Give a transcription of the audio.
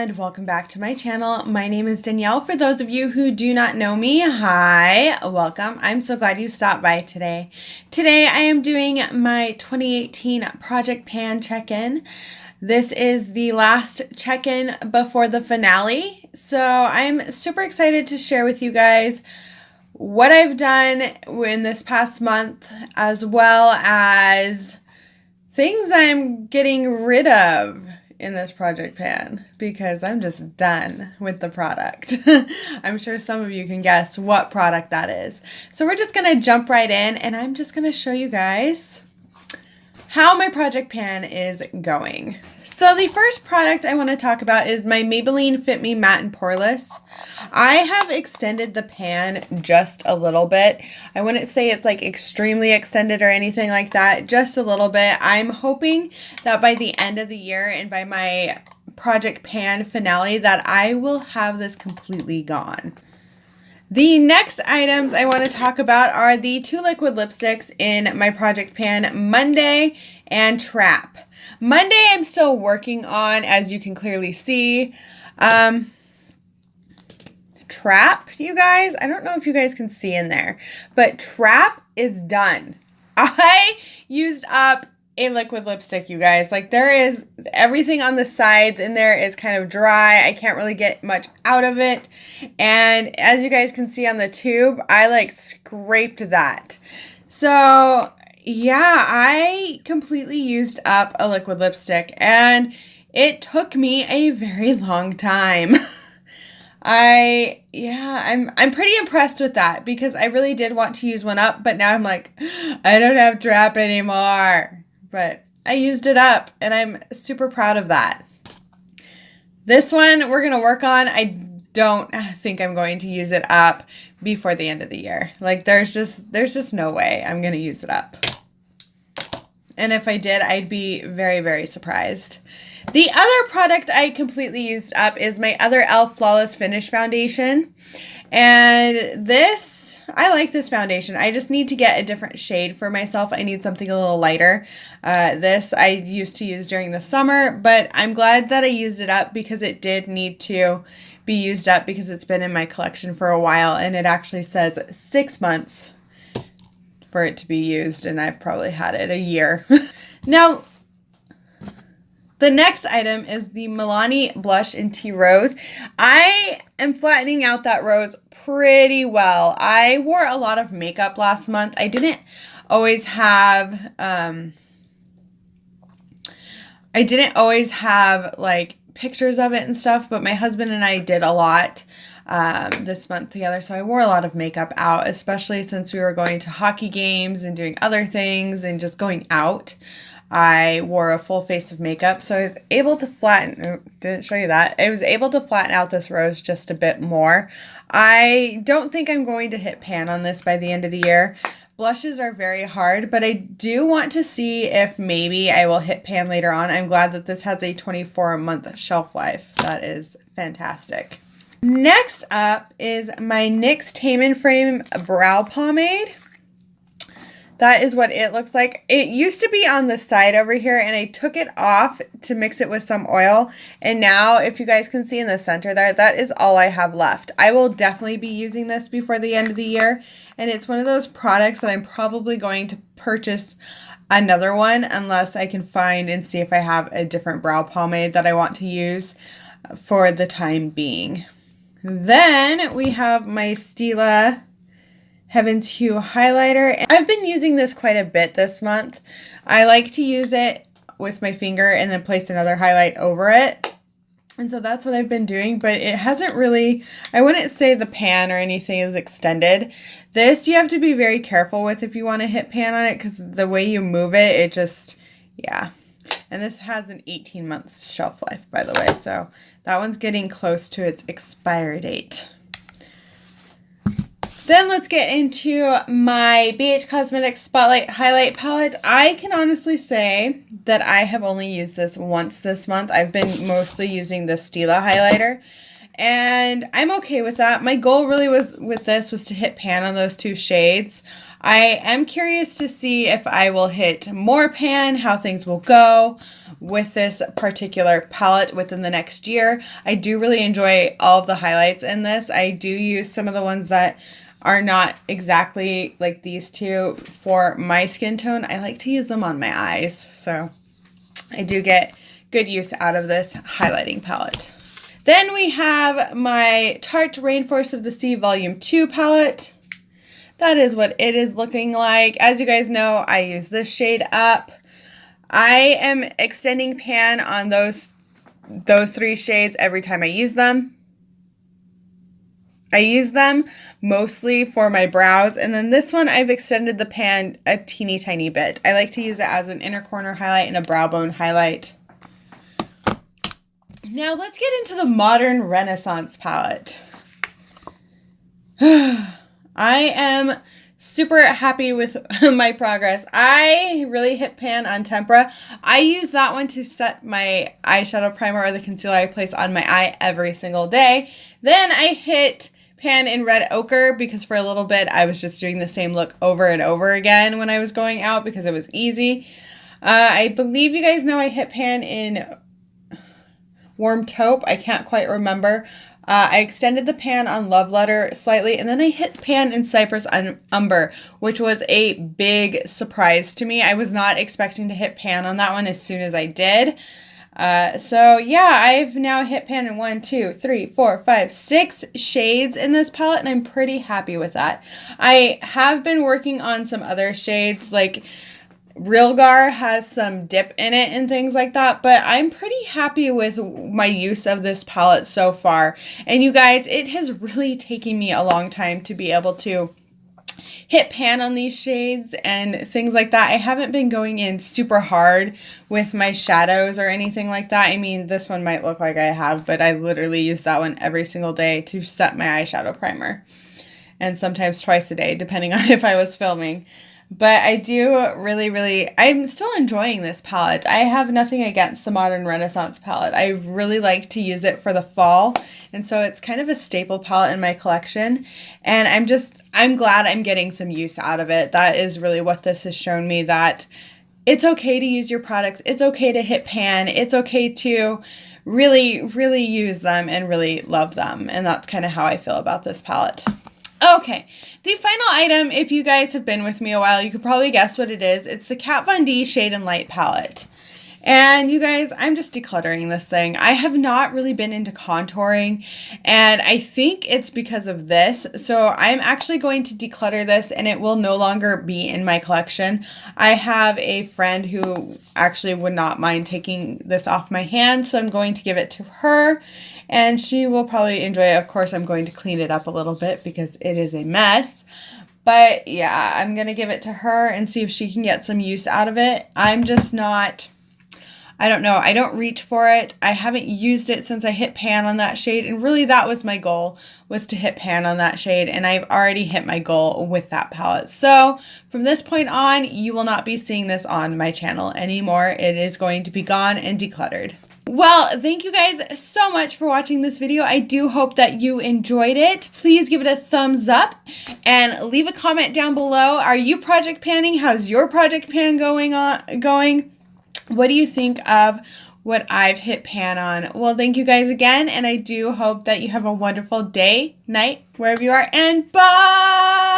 and welcome back to my channel. My name is Danielle. For those of you who do not know me, hi, welcome. I'm so glad you stopped by today. Today I am doing my 2018 Project Pan check-in. This is the last check-in before the finale, so I'm super excited to share with you guys what I've done in this past month, as well as things I'm getting rid of in this project pan because I'm just done with the product. I'm sure some of you can guess what product that is. So we're just going to jump right in and I'm just going to show you guys how my project pan is going. So the first product I want to talk about is my Maybelline Fit Me Matte and Poreless. I have extended the pan just a little bit. I wouldn't say it's like extremely extended or anything like that, just a little bit. I'm hoping that by the end of the year and by my project pan finale that I will have this completely gone. The next items I want to talk about are the two liquid lipsticks in my project pan, Monday and Trap. Monday I'm still working on, as you can clearly see. Trap, you guys, I don't know if you guys can see in there, but Trap is done. I used up a liquid lipstick, you guys. Like, there is everything on the sides in there is kind of dry. I can't really get much out of it. And as you guys can see on the tube, I like scraped that. So yeah, I completely used up a liquid lipstick and it took me a very long time. I'm pretty impressed with that because I really did want to use one up, but now I'm like, I don't have Trap anymore. But I used it up and I'm super proud of that. This one we're going to work on. I don't think I'm going to use it up before the end of the year. Like, there's just no way I'm going to use it up. And if I did, I'd be very, very surprised. The other product I completely used up is my other e.l.f. Flawless Finish Foundation. And this, I like this foundation. I just need to get a different shade for myself. I need something a little lighter. This I used to use during the summer, but I'm glad that I used it up because it did need to be used up because it's been in my collection for a while and it actually says 6 months for it to be used and I've probably had it a year. Now, the next item is the Milani Blush in Tea Rose. I am flattening out that rose pretty well. I wore a lot of makeup last month. I didn't always have like pictures of it and stuff, but my husband and I did a lot this month together, so I wore a lot of makeup out, especially since we were going to hockey games and doing other things and just going out. I wore a full face of makeup, so I was able to didn't show you that. I was able to flatten out this rose just a bit more. I don't think I'm going to hit pan on this by the end of the year. Blushes are very hard, but I do want to see if maybe I will hit pan later on. I'm glad that this has a 24-month shelf life. That is fantastic. Next up is my NYX Tame & Frame Brow Pomade. That is what it looks like. It used to be on the side over here and I took it off to mix it with some oil. And now, if you guys can see in the center there, that is all I have left. I will definitely be using this before the end of the year. And it's one of those products that I'm probably going to purchase another one unless I can find and see if I have a different brow pomade that I want to use for the time being. Then we have my Stila Heaven's Hue highlighter. I've been using this quite a bit this month. I like to use it with my finger and then place another highlight over it. And so that's what I've been doing, but it hasn't really, I wouldn't say the pan or anything is extended. This you have to be very careful with if you want to hit pan on it because the way you move it, it just, yeah. And this has an 18-month shelf life, by the way, so that one's getting close to its expiry date. Then let's get into my BH Cosmetics Spotlight Highlight Palette. I can honestly say that I have only used this once this month. I've been mostly using the Stila highlighter, and I'm okay with that. My goal really was with this was to hit pan on those two shades. I am curious to see if I will hit more pan, how things will go with this particular palette within the next year. I do really enjoy all of the highlights in this. I do use some of the ones that are not exactly like these two for my skin tone. I like to use them on my eyes, so I do get good use out of this highlighting palette. Then we have my Tarte Rainforest of the Sea Volume 2 palette. That is what it is looking like. As you guys know, I use this shade up. I am extending pan on those three shades every time I use them. I use them mostly for my brows, and then this one I've extended the pan a teeny tiny bit. I like to use it as an inner corner highlight and a brow bone highlight. Now let's get into the Modern Renaissance palette. I am super happy with my progress. I really hit pan on Tempera. I use that one to set my eyeshadow primer or the concealer I place on my eye every single day. Then I hit pan in Red Ochre because for a little bit I was just doing the same look over and over again when I was going out because it was easy. I believe you guys know I hit pan in Warm Taupe. I can't quite remember. I extended the pan on Love Letter slightly, and then I hit pan in Cypress Umber, which was a big surprise to me. I was not expecting to hit pan on that one as soon as I did. So yeah, I've now hit pan in 1, 2, 3, 4, 5, 6 shades in this palette, and I'm pretty happy with that. I have been working on some other shades, like Realgar has some dip in it and things like that, but I'm pretty happy with my use of this palette so far. And you guys, it has really taken me a long time to be able to hit pan on these shades and things like that. I haven't been going in super hard with my shadows or anything like that. I mean, this one might look like I have, but I literally use that one every single day to set my eyeshadow primer, and sometimes twice a day depending on if I was filming. But I do really, I'm still enjoying this palette. I have nothing against the Modern Renaissance palette. I really like to use it for the fall. And so it's kind of a staple palette in my collection. And I'm glad I'm getting some use out of it. That is really what this has shown me, that it's okay to use your products. It's okay to hit pan. It's okay to really use them and really love them. And that's kind of how I feel about this palette. Okay, the final item, if you guys have been with me a while, you could probably guess what it is. It's the Kat Von D Shade and Light palette. And you guys, I'm just decluttering this thing. I have not really been into contouring, and I think it's because of this. So I'm actually going to declutter this, and it will no longer be in my collection. I have a friend who actually would not mind taking this off my hand, so I'm going to give it to her, and she will probably enjoy it. Of course, I'm going to clean it up a little bit because it is a mess. But yeah, I'm going to give it to her and see if she can get some use out of it. I'm just not... I don't know. I don't reach for it. I haven't used it since I hit pan on that shade. And really that was my goal, was to hit pan on that shade. And I've already hit my goal with that palette. So from this point on, you will not be seeing this on my channel anymore. It is going to be gone and decluttered. Well, thank you guys so much for watching this video. I do hope that you enjoyed it. Please give it a thumbs up and leave a comment down below. Are you project panning? How's your project pan going? What do you think of what I've hit pan on? Well, thank you guys again, and I do hope that you have a wonderful day, night, wherever you are, and bye!